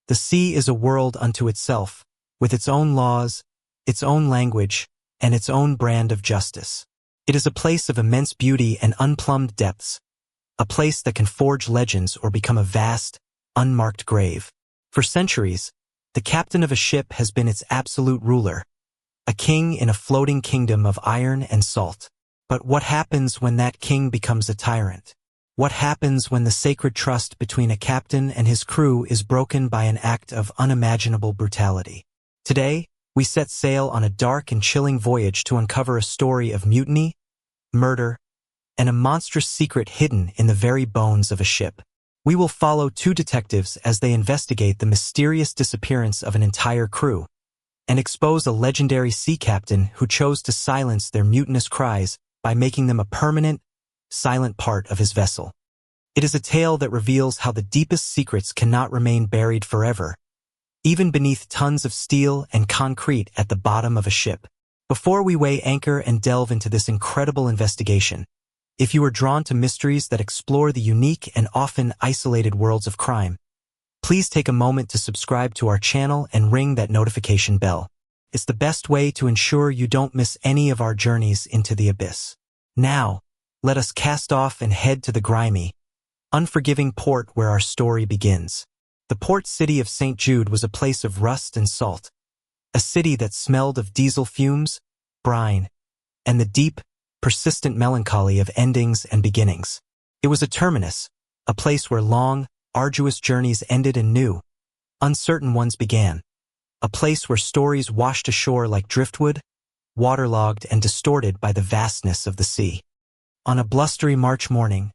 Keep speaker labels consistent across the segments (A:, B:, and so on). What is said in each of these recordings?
A: The sea is a world unto itself, with its own laws, its own language, and its own brand of justice. It is a place of immense beauty and unplumbed depths, a place that can forge legends or become a vast, unmarked grave. For centuries, the captain of a ship has been its absolute ruler, a king in a floating kingdom of iron and salt. But what happens when that king becomes a tyrant? What happens when the sacred trust between a captain and his crew is broken by an act of unimaginable brutality? Today, we set sail on a dark and chilling voyage to uncover a story of mutiny, murder, and a monstrous secret hidden in the very bones of a ship. We will follow two detectives as they investigate the mysterious disappearance of an entire crew and expose a legendary sea captain who chose to silence their mutinous cries by making them a permanent, silent part of his vessel. It is a tale that reveals how the deepest secrets cannot remain buried forever, even beneath tons of steel and concrete at the bottom of a ship. Before we weigh anchor and delve into this incredible investigation, if you are drawn to mysteries that explore the unique and often isolated worlds of crime, please take a moment to subscribe to our channel and ring that notification bell. It's the best way to ensure you don't miss any of our journeys into the abyss. Now, let us cast off and head to the grimy, unforgiving port where our story begins. The port city of St. Jude was a place of rust and salt, a city that smelled of diesel fumes, brine, and the deep, persistent melancholy of endings and beginnings. It was a terminus, a place where long, arduous journeys ended and new, uncertain ones began. A place where stories washed ashore like driftwood, waterlogged and distorted by the vastness of the sea. On a blustery March morning,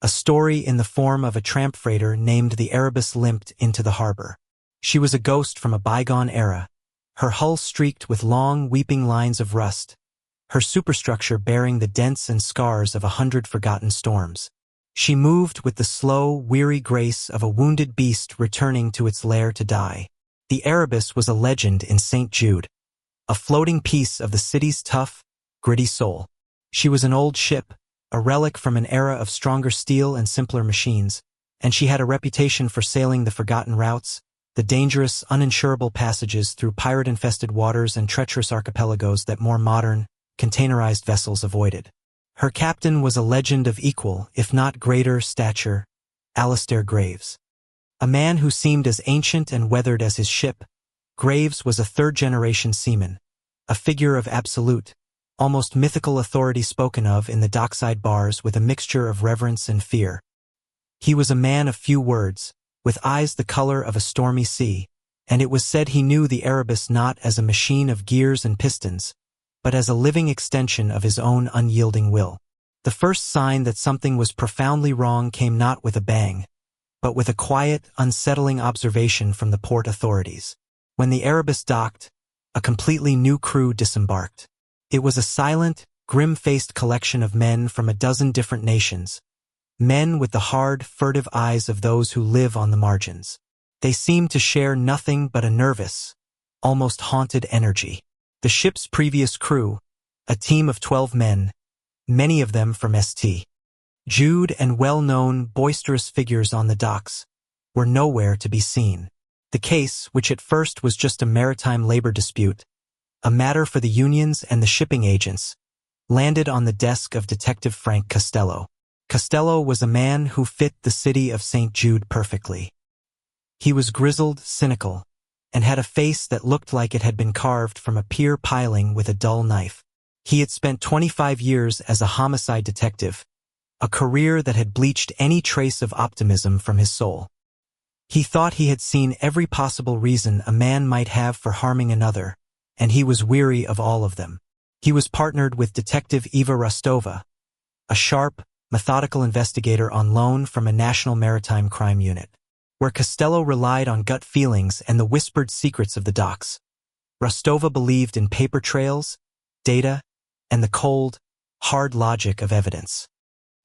A: a story in the form of a tramp freighter named the Erebus limped into the harbor. She was a ghost from a bygone era, her hull streaked with long, weeping lines of rust, her superstructure bearing the dents and scars of 100 forgotten storms. She moved with the slow, weary grace of a wounded beast returning to its lair to die. The Erebus was a legend in St. Jude, a floating piece of the city's tough, gritty soul. She was an old ship, a relic from an era of stronger steel and simpler machines, and she had a reputation for sailing the forgotten routes, the dangerous, uninsurable passages through pirate-infested waters and treacherous archipelagos that more modern, containerized vessels avoided. Her captain was a legend of equal, if not greater, stature, Alistair Graves. A man who seemed as ancient and weathered as his ship, Graves was a third-generation seaman, a figure of absolute, almost mythical authority spoken of in the dockside bars with a mixture of reverence and fear. He was a man of few words, with eyes the color of a stormy sea, and it was said he knew the Erebus not as a machine of gears and pistons, but as a living extension of his own unyielding will. The first sign that something was profoundly wrong came not with a bang, but with a quiet, unsettling observation from the port authorities. When the Erebus docked, a completely new crew disembarked. It was a silent, grim-faced collection of men from a dozen different nations, men with the hard, furtive eyes of those who live on the margins. They seemed to share nothing but a nervous, almost haunted energy. The ship's previous crew, a team of 12 men, many of them from St. Jude and well-known, boisterous figures on the docks, were nowhere to be seen. The case, which at first was just a maritime labor dispute, a matter for the unions and the shipping agents, landed on the desk of Detective Frank Costello. Costello was a man who fit the city of St. Jude perfectly. He was grizzled, cynical, and had a face that looked like it had been carved from a pier piling with a dull knife. He had spent 25 years as a homicide detective, a career that had bleached any trace of optimism from his soul. He thought he had seen every possible reason a man might have for harming another, and he was weary of all of them. He was partnered with Detective Eva Rostova, a sharp, methodical investigator on loan from a national maritime crime unit. Where Costello relied on gut feelings and the whispered secrets of the docks, Rostova believed in paper trails, data, and the cold, hard logic of evidence.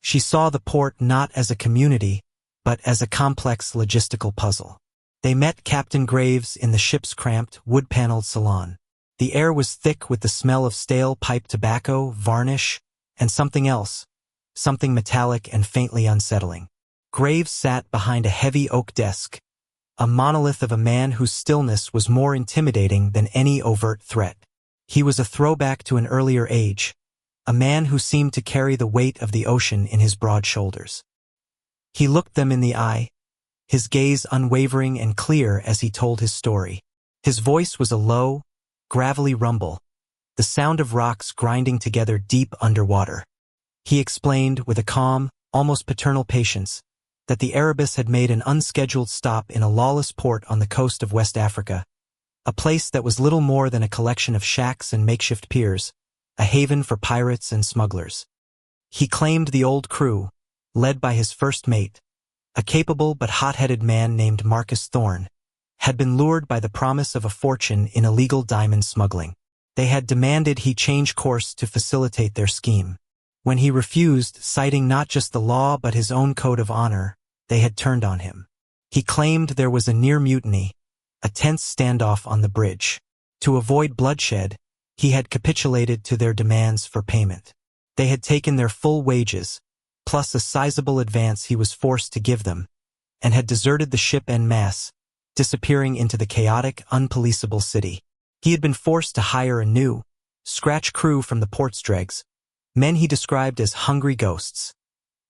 A: She saw the port not as a community, but as a complex logistical puzzle. They met Captain Graves in the ship's cramped, wood-paneled salon. The air was thick with the smell of stale pipe tobacco, varnish, and something else, something metallic and faintly unsettling. Graves sat behind a heavy oak desk, a monolith of a man whose stillness was more intimidating than any overt threat. He was a throwback to an earlier age, a man who seemed to carry the weight of the ocean in his broad shoulders. He looked them in the eye, his gaze unwavering and clear as he told his story. His voice was a low, gravelly rumble, the sound of rocks grinding together deep underwater. He explained with a calm, almost paternal patience, that the Erebus had made an unscheduled stop in a lawless port on the coast of West Africa, a place that was little more than a collection of shacks and makeshift piers, a haven for pirates and smugglers. He claimed the old crew, led by his first mate, a capable but hot-headed man named Marcus Thorne, had been lured by the promise of a fortune in illegal diamond smuggling. They had demanded he change course to facilitate their scheme. When he refused, citing not just the law but his own code of honor, they had turned on him. He claimed there was a near mutiny, a tense standoff on the bridge. To avoid bloodshed, he had capitulated to their demands for payment. They had taken their full wages, plus a sizable advance he was forced to give them, and had deserted the ship en masse, disappearing into the chaotic, unpoliceable city. He had been forced to hire a new, scratch crew from the port's dregs, men he described as hungry ghosts,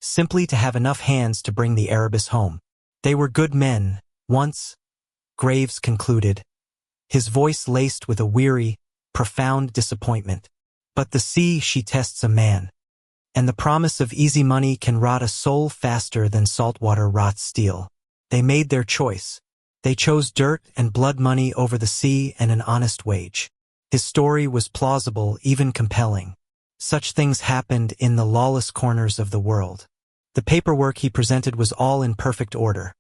A: simply to have enough hands to bring the Erebus home. They were good men, once, Graves concluded, his voice laced with a weary, profound disappointment. But the sea, she tests a man, and the promise of easy money can rot a soul faster than saltwater rots steel. They made their choice. They chose dirt and blood money over the sea and an honest wage. His story was plausible, even compelling. Such things happened in the lawless corners of the world. The paperwork he presented was all in perfect order.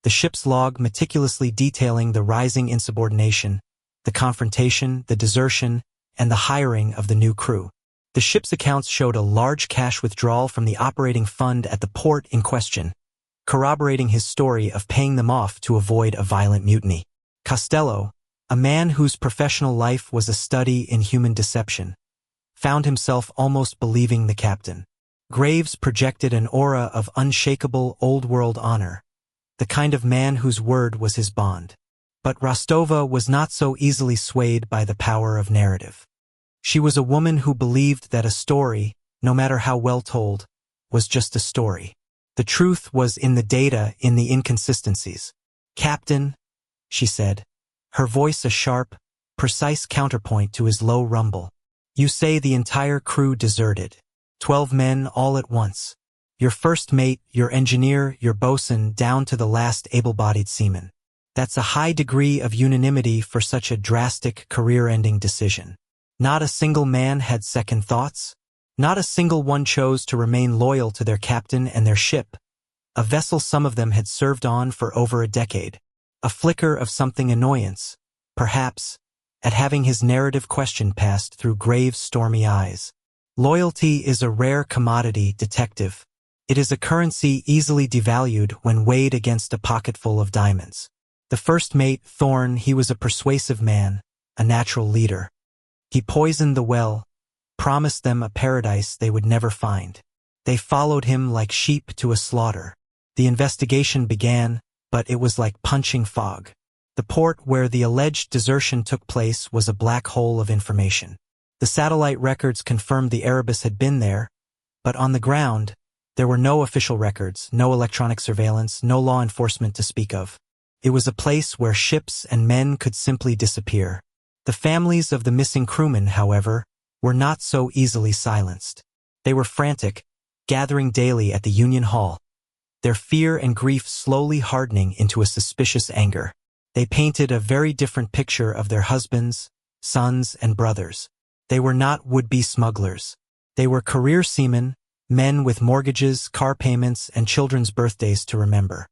A: The ship's log meticulously detailing the rising insubordination, the confrontation, the desertion, and the hiring of the new crew. The ship's accounts showed a large cash withdrawal from the operating fund at the port in question, corroborating his story of paying them off to avoid a violent mutiny. Costello, a man whose professional life was a study in human deception, found himself almost believing the captain. Graves projected an aura of unshakable old-world honor, the kind of man whose word was his bond. But Rostova was not so easily swayed by the power of narrative. She was a woman who believed that a story, no matter how well told, was just a story. The truth was in the data, in the inconsistencies. "Captain," she said, her voice a sharp, precise counterpoint to his low rumble. "You say the entire crew deserted. 12 men all at once. Your first mate, your engineer, your bosun, down to the last able-bodied seaman. That's a high degree of unanimity for such a drastic, career-ending decision. Not a single man had second thoughts. Not a single one chose to remain loyal to their captain and their ship, a vessel some of them had served on for over a decade. A flicker of something annoyance, perhaps, at having his narrative question passed through Graves' stormy eyes. Loyalty is a rare commodity, detective. It is a currency easily devalued when weighed against a pocketful of diamonds. The first mate, Thorne, he was a persuasive man, a natural leader. He poisoned the well, promised them a paradise they would never find. They followed him like sheep to a slaughter. The investigation began, but it was like punching fog. The port where the alleged desertion took place was a black hole of information. The satellite records confirmed the Erebus had been there, but on the ground, there were no official records, no electronic surveillance, no law enforcement to speak of. It was a place where ships and men could simply disappear. The families of the missing crewmen, however, were not so easily silenced. They were frantic, gathering daily at the Union Hall, their fear and grief slowly hardening into a suspicious anger. They painted a very different picture of their husbands, sons, and brothers. They were not would-be smugglers. They were career seamen, men with mortgages, car payments, and children's birthdays to remember.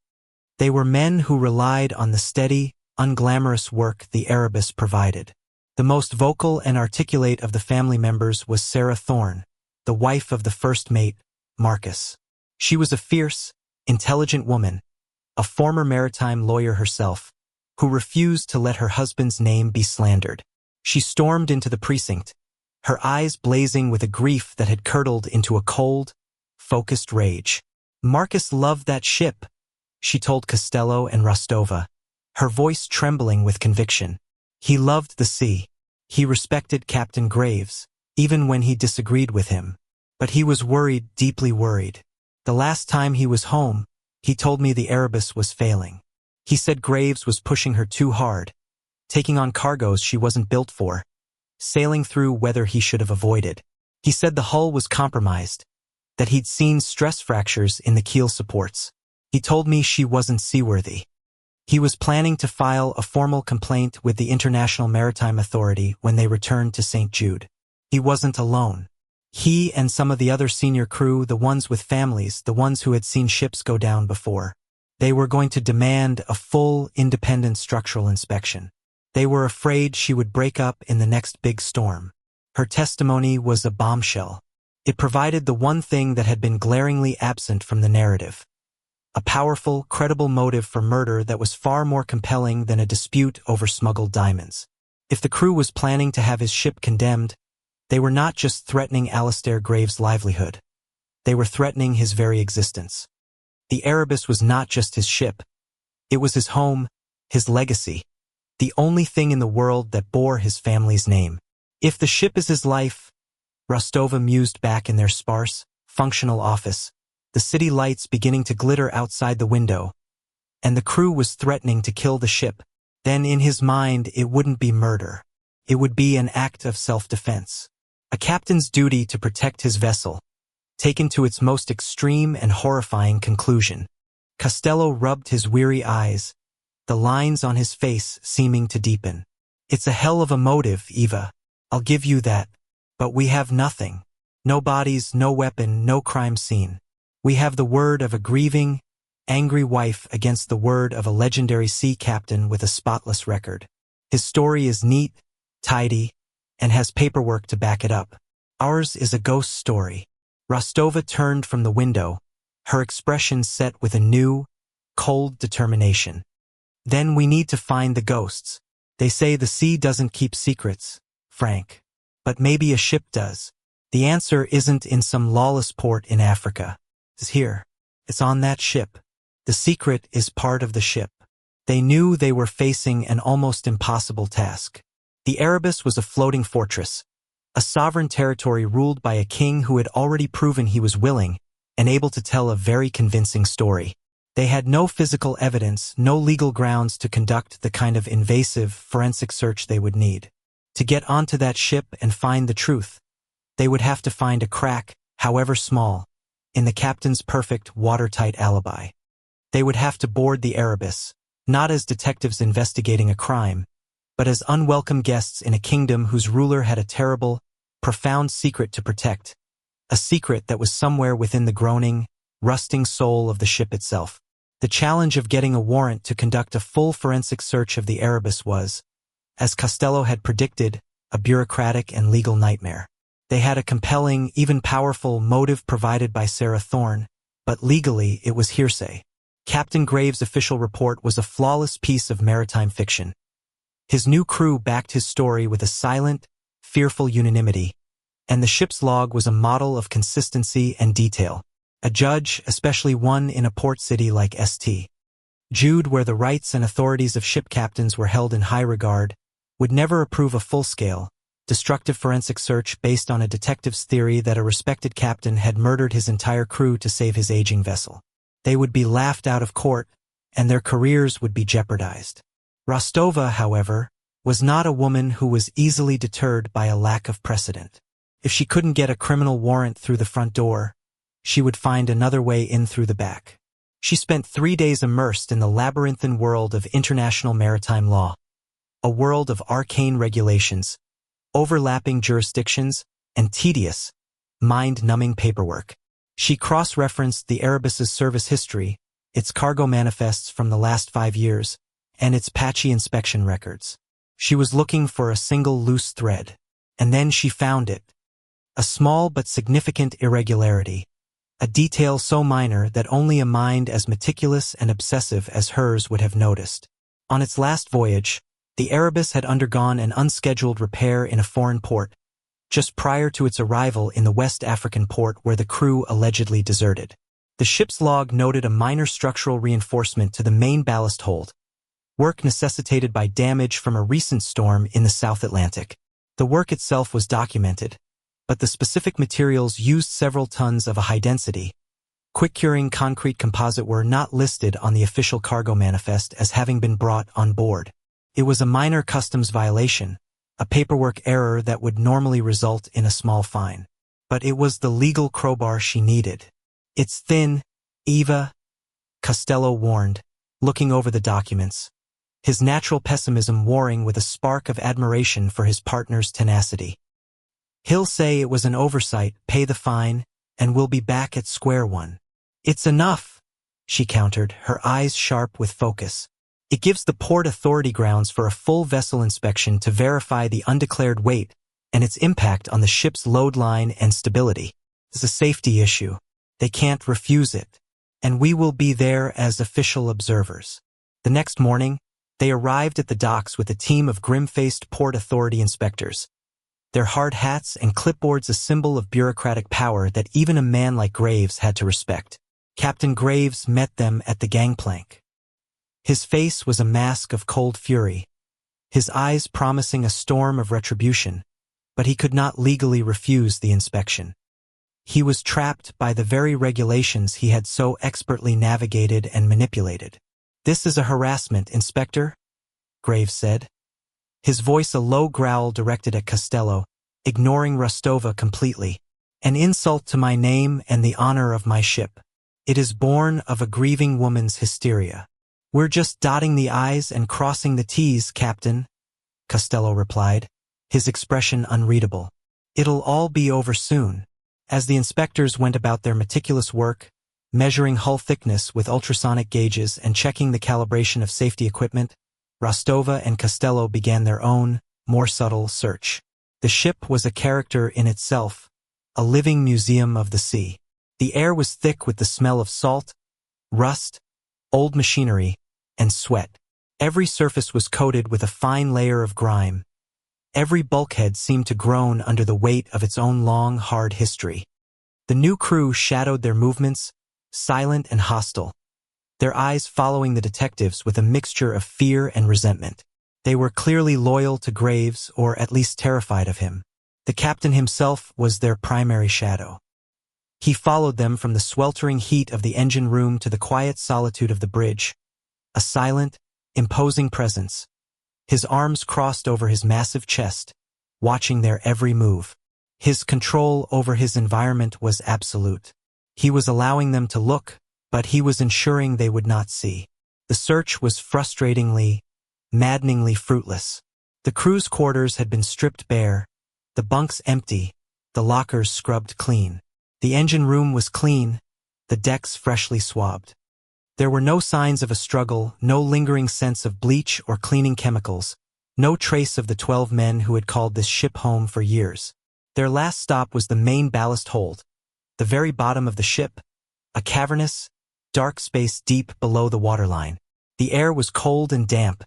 A: They were men who relied on the steady, unglamorous work the Erebus provided. The most vocal and articulate of the family members was Sarah Thorne, the wife of the first mate, Marcus. She was a fierce, intelligent woman, a former maritime lawyer herself, who refused to let her husband's name be slandered. She stormed into the precinct, her eyes blazing with a grief that had curdled into a cold, focused rage. "Marcus loved that ship," she told Costello and Rostova. her voice trembling with conviction. He loved the sea. He respected Captain Graves, even when he disagreed with him. But he was worried, deeply worried. The last time he was home, he told me the Erebus was failing. He said Graves was pushing her too hard, taking on cargoes she wasn't built for, sailing through weather he should have avoided. He said the hull was compromised, that he'd seen stress fractures in the keel supports. He told me she wasn't seaworthy. He was planning to file a formal complaint with the International Maritime Authority when they returned to St. Jude. He wasn't alone. He and some of the other senior crew, the ones with families, the ones who had seen ships go down before, they were going to demand a full, independent structural inspection. They were afraid she would break up in the next big storm. Her testimony was a bombshell. It provided the one thing that had been glaringly absent from the narrative. A powerful, credible motive for murder that was far more compelling than a dispute over smuggled diamonds. If the crew was planning to have his ship condemned, they were not just threatening Alistair Graves' livelihood. They were threatening his very existence. The Erebus was not just his ship. It was his home, his legacy, the only thing in the world that bore his family's name. If the ship is his life, Rostova mused back in their sparse, functional office, the city lights beginning to glitter outside the window, and the crew was threatening to kill the ship, then in his mind it wouldn't be murder. It would be an act of self-defense. A captain's duty to protect his vessel, taken to its most extreme and horrifying conclusion. Costello rubbed his weary eyes, the lines on his face seeming to deepen. It's a hell of a motive, Eva. I'll give you that. But we have nothing. No bodies, no weapon, no crime scene. We have the word of a grieving, angry wife against the word of a legendary sea captain with a spotless record. His story is neat, tidy, and has paperwork to back it up. Ours is a ghost story. Rostova turned from the window, her expression set with a new, cold determination. Then we need to find the ghosts. They say the sea doesn't keep secrets, Frank. But maybe a ship does. The answer isn't in some lawless port in Africa. It's here. It's on that ship. The secret is part of the ship. They knew they were facing an almost impossible task. The Erebus was a floating fortress, a sovereign territory ruled by a king who had already proven he was willing and able to tell a very convincing story. They had no physical evidence, no legal grounds to conduct the kind of invasive forensic search they would need. To get onto that ship and find the truth, they would have to find a crack, however small, in the captain's perfect, watertight alibi. They would have to board the Erebus, not as detectives investigating a crime, but as unwelcome guests in a kingdom whose ruler had a terrible, profound secret to protect, a secret that was somewhere within the groaning, rusting soul of the ship itself. The challenge of getting a warrant to conduct a full forensic search of the Erebus was, as Costello had predicted, a bureaucratic and legal nightmare. They had a compelling, even powerful motive provided by Sarah Thorne, but legally it was hearsay. Captain Graves' official report was a flawless piece of maritime fiction. His new crew backed his story with a silent, fearful unanimity, and the ship's log was a model of consistency and detail. A judge, especially one in a port city like St. Jude, where the rights and authorities of ship captains were held in high regard, would never approve a full-scale, destructive forensic search based on a detective's theory that a respected captain had murdered his entire crew to save his aging vessel. They would be laughed out of court, and their careers would be jeopardized. Rostova, however, was not a woman who was easily deterred by a lack of precedent. If she couldn't get a criminal warrant through the front door, she would find another way in through the back. She spent 3 days immersed in the labyrinthine world of international maritime law, a world of arcane regulations, overlapping jurisdictions, and tedious, mind-numbing paperwork. She cross-referenced the Erebus's service history, its cargo manifests from the last 5 years, and its patchy inspection records. She was looking for a single loose thread, and then she found it. A small but significant irregularity, a detail so minor that only a mind as meticulous and obsessive as hers would have noticed. On its last voyage, the Erebus had undergone an unscheduled repair in a foreign port, just prior to its arrival in the West African port where the crew allegedly deserted. The ship's log noted a minor structural reinforcement to the main ballast hold, work necessitated by damage from a recent storm in the South Atlantic. The work itself was documented, but the specific materials used several tons of a high-density, quick-curing concrete composite were not listed on the official cargo manifest as having been brought on board. It was a minor customs violation, a paperwork error that would normally result in a small fine. But it was the legal crowbar she needed. "It's thin, Eva," Costello warned, looking over the documents, his natural pessimism warring with a spark of admiration for his partner's tenacity. "He'll say it was an oversight, pay the fine, and we'll be back at square one." "It's enough," she countered, her eyes sharp with focus. "It gives the Port Authority grounds for a full vessel inspection to verify the undeclared weight and its impact on the ship's load line and stability. It's a safety issue. They can't refuse it. And we will be there as official observers." The next morning, they arrived at the docks with a team of grim-faced Port Authority inspectors, their hard hats and clipboards a symbol of bureaucratic power that even a man like Graves had to respect. Captain Graves met them at the gangplank. His face was a mask of cold fury, his eyes promising a storm of retribution, but he could not legally refuse the inspection. He was trapped by the very regulations he had so expertly navigated and manipulated. "This is a harassment, Inspector," Graves said, his voice a low growl directed at Costello, ignoring Rostova completely. "An insult to my name and the honor of my ship. It is born of a grieving woman's hysteria." "We're just dotting the I's and crossing the T's, Captain," Costello replied, his expression unreadable. "It'll all be over soon." As the inspectors went about their meticulous work, measuring hull thickness with ultrasonic gauges and checking the calibration of safety equipment, Rostova and Costello began their own, more subtle search. The ship was a character in itself, a living museum of the sea. The air was thick with the smell of salt, rust, old machinery, and sweat. Every surface was coated with a fine layer of grime. Every bulkhead seemed to groan under the weight of its own long, hard history. The new crew shadowed their movements, silent and hostile, their eyes following the detectives with a mixture of fear and resentment. They were clearly loyal to Graves, or at least terrified of him. The captain himself was their primary shadow. He followed them from the sweltering heat of the engine room to the quiet solitude of the bridge, a silent, imposing presence, his arms crossed over his massive chest, watching their every move. His control over his environment was absolute. He was allowing them to look, but he was ensuring they would not see. The search was frustratingly, maddeningly fruitless. The crew's quarters had been stripped bare, the bunks empty, the lockers scrubbed clean. The engine room was clean, the decks freshly swabbed. There were no signs of a struggle, no lingering sense of bleach or cleaning chemicals, no trace of the 12 men who had called this ship home for years. Their last stop was the main ballast hold, the very bottom of the ship, a cavernous, dark space deep below the waterline. The air was cold and damp,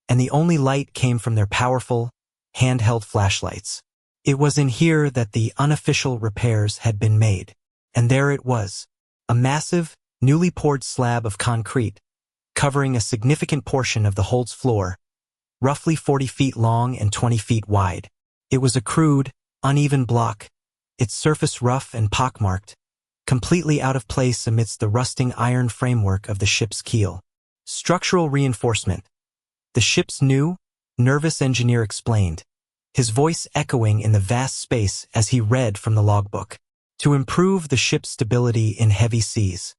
A: and the only light came from their powerful, handheld flashlights. It was in here that the unofficial repairs had been made. And there it was, a massive, newly poured slab of concrete, covering a significant portion of the hold's floor, roughly 40 feet long and 20 feet wide. It was a crude, uneven block, its surface rough and pockmarked, completely out of place amidst the rusting iron framework of the ship's keel. "Structural reinforcement," the ship's new, nervous engineer explained, his voice echoing in the vast space as he read from the logbook. "To improve the ship's stability in heavy seas.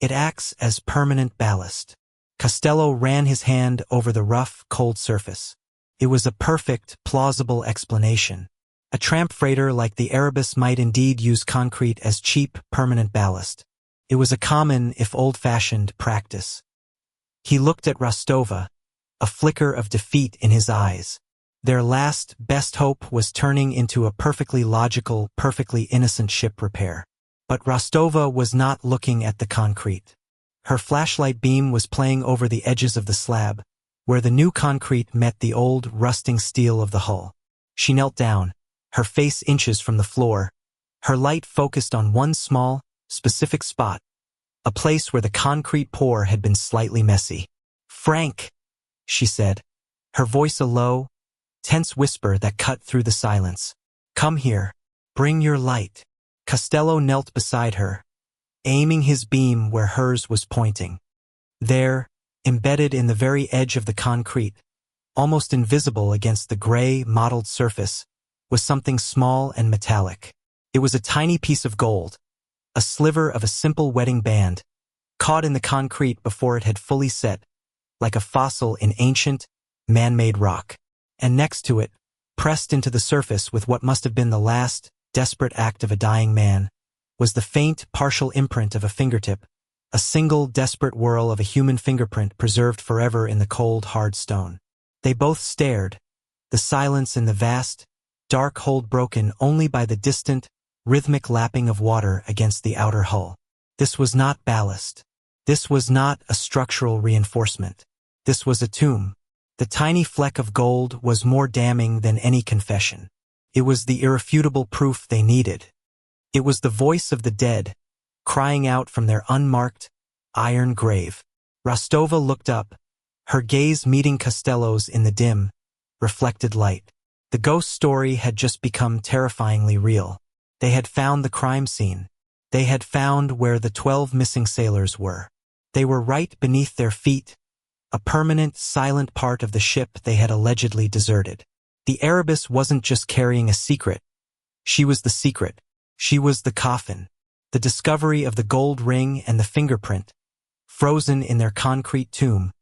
A: It acts as permanent ballast." Costello ran his hand over the rough, cold surface. It was a perfect, plausible explanation. A tramp freighter like the Erebus might indeed use concrete as cheap, permanent ballast. It was a common, if old-fashioned, practice. He looked at Rostova, a flicker of defeat in his eyes. Their last, best hope was turning into a perfectly logical, perfectly innocent ship repair. But Rostova was not looking at the concrete. Her flashlight beam was playing over the edges of the slab, where the new concrete met the old, rusting steel of the hull. She knelt down, her face inches from the floor, her light focused on one small, specific spot, a place where the concrete pour had been slightly messy. "Frank," she said, her voice a low, tense whisper that cut through the silence. "Come here. Bring your light." Costello knelt beside her, aiming his beam where hers was pointing. There, embedded in the very edge of the concrete, almost invisible against the gray, mottled surface, was something small and metallic. It was a tiny piece of gold, a sliver of a simple wedding band, caught in the concrete before it had fully set, like a fossil in ancient, man-made rock. And next to it, pressed into the surface with what must have been the last, desperate act of a dying man, was the faint, partial imprint of a fingertip, a single, desperate whirl of a human fingerprint preserved forever in the cold, hard stone. They both stared, the silence in the vast, dark hold broken only by the distant, rhythmic lapping of water against the outer hull. This was not ballast. This was not a structural reinforcement. This was a tomb. The tiny fleck of gold was more damning than any confession. It was the irrefutable proof they needed. It was the voice of the dead, crying out from their unmarked, iron grave. Rostova looked up, her gaze meeting Costello's in the dim, reflected light. The ghost story had just become terrifyingly real. They had found the crime scene. They had found where the 12 missing sailors were. They were right beneath their feet, a permanent, silent part of the ship they had allegedly deserted. The Erebus wasn't just carrying a secret. She was the secret. She was the coffin. The discovery of the gold ring and the fingerprint, frozen in their concrete tomb,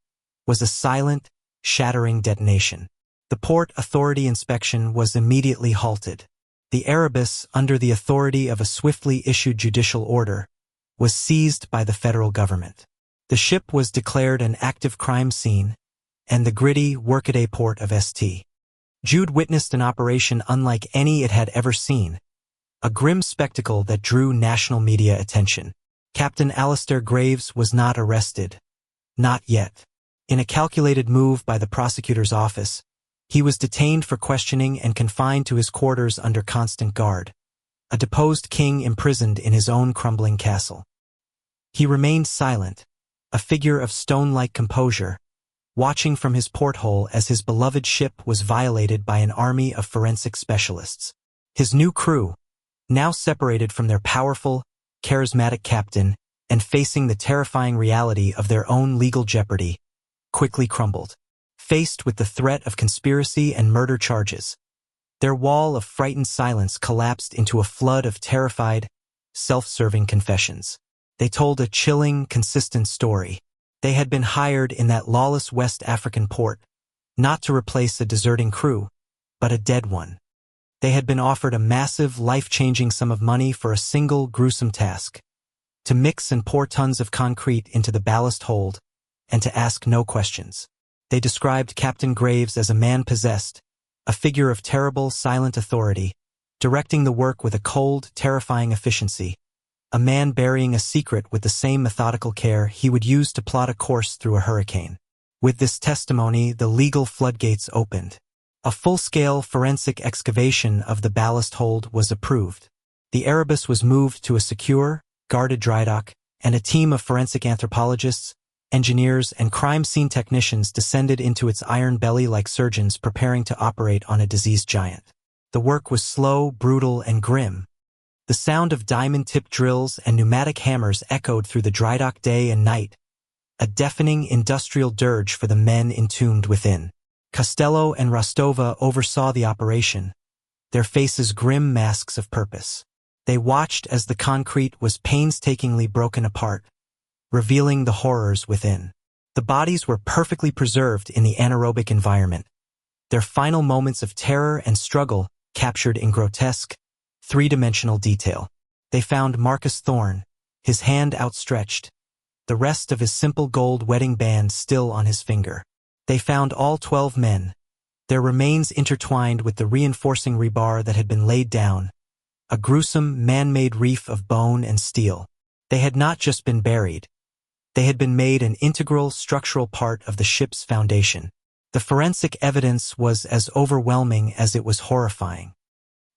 A: was a silent, shattering detonation. The Port Authority inspection was immediately halted. The Erebus, under the authority of a swiftly issued judicial order, was seized by the federal government. The ship was declared an active crime scene, and the gritty, workaday port of St. Jude witnessed an operation unlike any it had ever seen, a grim spectacle that drew national media attention. Captain Alistair Graves was not arrested. Not yet. In a calculated move by the prosecutor's office, he was detained for questioning and confined to his quarters under constant guard, a deposed king imprisoned in his own crumbling castle. He remained silent, a figure of stone-like composure, watching from his porthole as his beloved ship was violated by an army of forensic specialists. His new crew, now separated from their powerful, charismatic captain and facing the terrifying reality of their own legal jeopardy, quickly crumbled. Faced with the threat of conspiracy and murder charges, their wall of frightened silence collapsed into a flood of terrified, self-serving confessions. They told a chilling, consistent story. They had been hired in that lawless West African port, not to replace a deserting crew, but a dead one. They had been offered a massive, life-changing sum of money for a single, gruesome task: to mix and pour tons of concrete into the ballast hold, and to ask no questions. They described Captain Graves as a man possessed, a figure of terrible, silent authority, directing the work with a cold, terrifying efficiency, a man burying a secret with the same methodical care he would use to plot a course through a hurricane. With this testimony, the legal floodgates opened. A full-scale forensic excavation of the ballast hold was approved. The Erebus was moved to a secure, guarded drydock, and a team of forensic anthropologists, engineers, and crime scene technicians descended into its iron belly like surgeons preparing to operate on a diseased giant. The work was slow, brutal, and grim. The sound of diamond-tipped drills and pneumatic hammers echoed through the drydock day and night, a deafening industrial dirge for the men entombed within. Costello and Rostova oversaw the operation, their faces grim masks of purpose. They watched as the concrete was painstakingly broken apart, revealing the horrors within. The bodies were perfectly preserved in the anaerobic environment, their final moments of terror and struggle captured in grotesque, three-dimensional detail. They found Marcus Thorne, his hand outstretched, the rest of his simple gold wedding band still on his finger. They found all 12 men, their remains intertwined with the reinforcing rebar that had been laid down, a gruesome, man-made reef of bone and steel. They had not just been buried. They had been made an integral structural part of the ship's foundation. The forensic evidence was as overwhelming as it was horrifying.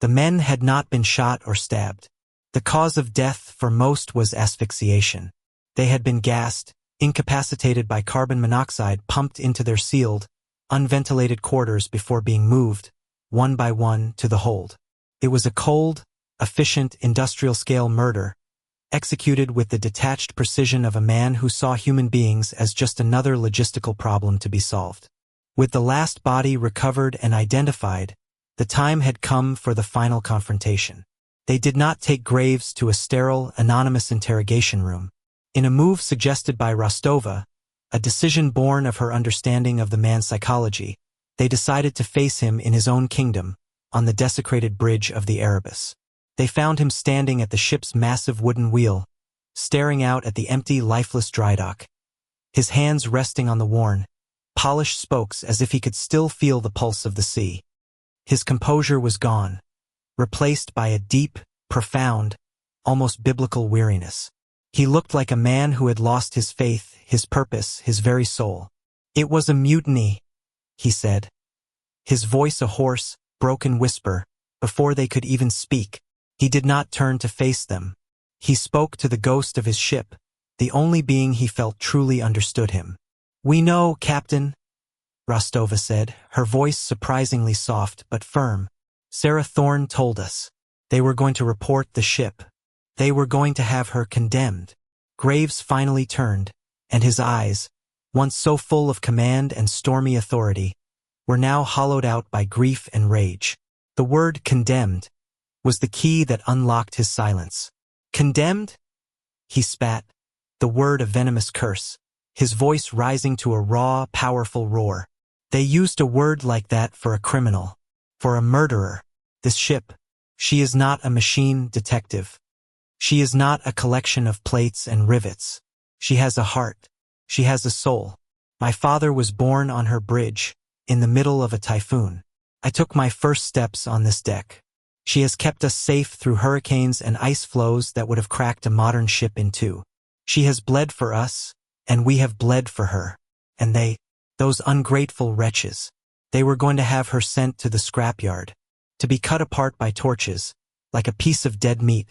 A: The men had not been shot or stabbed. The cause of death for most was asphyxiation. They had been gassed, incapacitated by carbon monoxide pumped into their sealed, unventilated quarters before being moved, one by one, to the hold. It was a cold, efficient, industrial-scale murder, executed with the detached precision of a man who saw human beings as just another logistical problem to be solved. With the last body recovered and identified, the time had come for the final confrontation. They did not take Graves to a sterile, anonymous interrogation room. In a move suggested by Rostova, a decision born of her understanding of the man's psychology, they decided to face him in his own kingdom, on the desecrated bridge of the Erebus. They found him standing at the ship's massive wooden wheel, staring out at the empty, lifeless dry dock, his hands resting on the worn, polished spokes as if he could still feel the pulse of the sea. His composure was gone, replaced by a deep, profound, almost biblical weariness. He looked like a man who had lost his faith, his purpose, his very soul. "It was a mutiny," he said, his voice a hoarse, broken whisper, before they could even speak. He did not turn to face them. He spoke to the ghost of his ship, the only being he felt truly understood him. "We know, Captain," Rostova said, her voice surprisingly soft but firm. "Sarah Thorne told us. They were going to report the ship. They were going to have her condemned." Graves finally turned, and his eyes, once so full of command and stormy authority, were now hollowed out by grief and rage. The word condemned was the key that unlocked his silence. "Condemned?" He spat, the word a venomous curse, his voice rising to a raw, powerful roar. "They used a word like that for a criminal, for a murderer. This ship, she is not a machine, detective. She is not a collection of plates and rivets. She has a heart. She has a soul. My father was born on her bridge, in the middle of a typhoon. I took my first steps on this deck. She has kept us safe through hurricanes and ice flows that would have cracked a modern ship in two. She has bled for us, and we have bled for her. And those ungrateful wretches, they were going to have her sent to the scrapyard, to be cut apart by torches, like a piece of dead meat,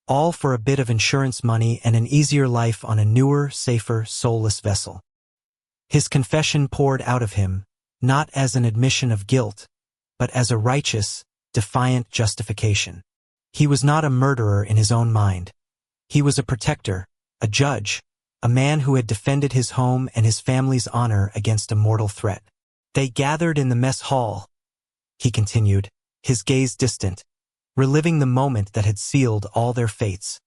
A: all for a bit of insurance money and an easier life on a newer, safer, soulless vessel." His confession poured out of him, not as an admission of guilt, but as a righteous, defiant justification. He was not a murderer in his own mind. He was a protector, a judge, a man who had defended his home and his family's honor against a mortal threat. "They gathered in the mess hall," he continued, his gaze distant, reliving the moment that had sealed all their fates.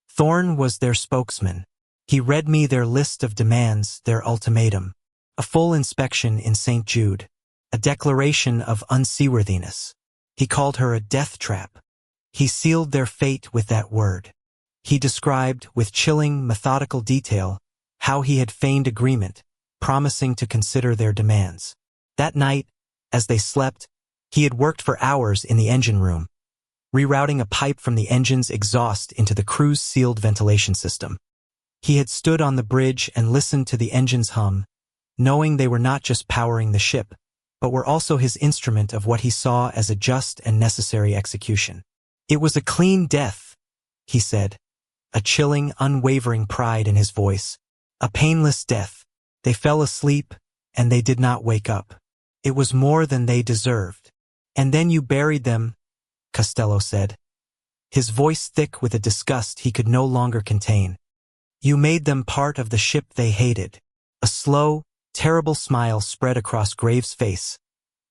A: "Thorne was their spokesman. He read me their list of demands, their ultimatum. A full inspection in St. Jude. A declaration of unseaworthiness. He called her a death trap. He sealed their fate with that word. He described, with chilling, methodical detail, how he had feigned agreement, promising to consider their demands. That night, as they slept, he had worked for hours in the engine room, rerouting a pipe from the engine's exhaust into the crew's sealed ventilation system. He had stood on the bridge and listened to the engine's hum, knowing they were not just powering the ship, but were also his instrument of what he saw as a just and necessary execution. "It was a clean death," he said, a chilling, unwavering pride in his voice. "A painless death. They fell asleep, and they did not wake up. It was more than they deserved. And then you buried them," Costello said, his voice thick with a disgust he could no longer contain. "You made them part of the ship they hated." A slow, terrible smile spread across Graves' face,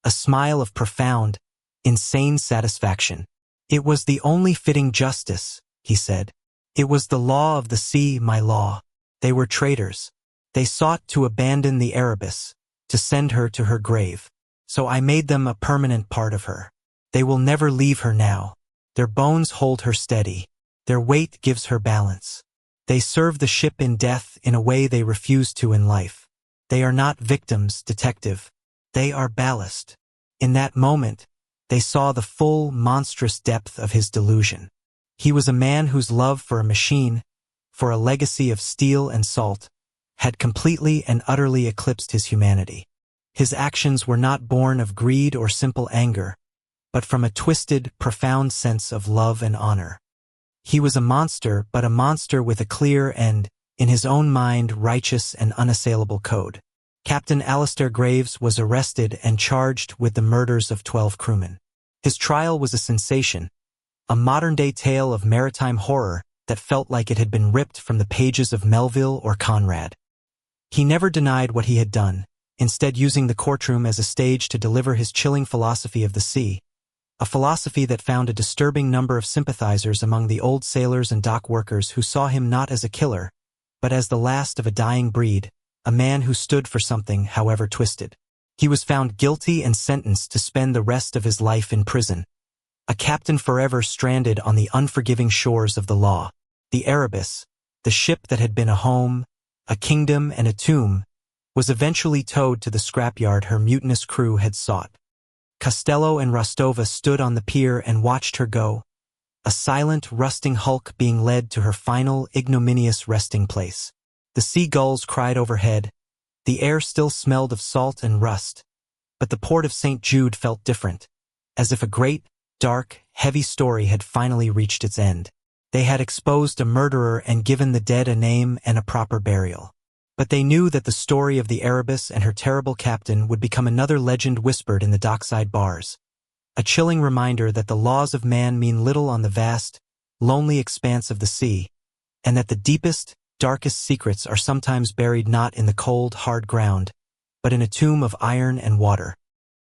A: a smile of profound, insane satisfaction. "It was the only fitting justice," he said. "It was the law of the sea, my law. They were traitors. They sought to abandon the Erebus, to send her to her grave. So I made them a permanent part of her. They will never leave her now. Their bones hold her steady. Their weight gives her balance. They serve the ship in death in a way they refuse to in life. They are not victims, detective. They are ballast." In that moment, they saw the full, monstrous depth of his delusion. He was a man whose love for a machine, for a legacy of steel and salt, had completely and utterly eclipsed his humanity. His actions were not born of greed or simple anger, but from a twisted, profound sense of love and honor. He was a monster, but a monster with a clear and, in his own mind righteous and unassailable code. Captain Alistair Graves was arrested and charged with the murders of 12 crewmen. His trial was a sensation, a modern-day tale of maritime horror that felt like it had been ripped from the pages of Melville or Conrad. He never denied what he had done, instead using the courtroom as a stage to deliver his chilling philosophy of the sea, a philosophy that found a disturbing number of sympathizers among the old sailors and dock workers who saw him not as a killer, but as the last of a dying breed, a man who stood for something, however twisted. He was found guilty and sentenced to spend the rest of his life in prison, a captain forever stranded on the unforgiving shores of the law. The Erebus, the ship that had been a home, a kingdom, and a tomb, was eventually towed to the scrapyard her mutinous crew had sought. Costello and Rostova stood on the pier and watched her go, a silent, rusting hulk being led to her final, ignominious resting place. The seagulls cried overhead. The air still smelled of salt and rust, but the port of St. Jude felt different, as if a great, dark, heavy story had finally reached its end. They had exposed a murderer and given the dead a name and a proper burial. But they knew that the story of the Erebus and her terrible captain would become another legend whispered in the dockside bars, a chilling reminder that the laws of man mean little on the vast, lonely expanse of the sea, and that the deepest, darkest secrets are sometimes buried not in the cold, hard ground, but in a tomb of iron and water.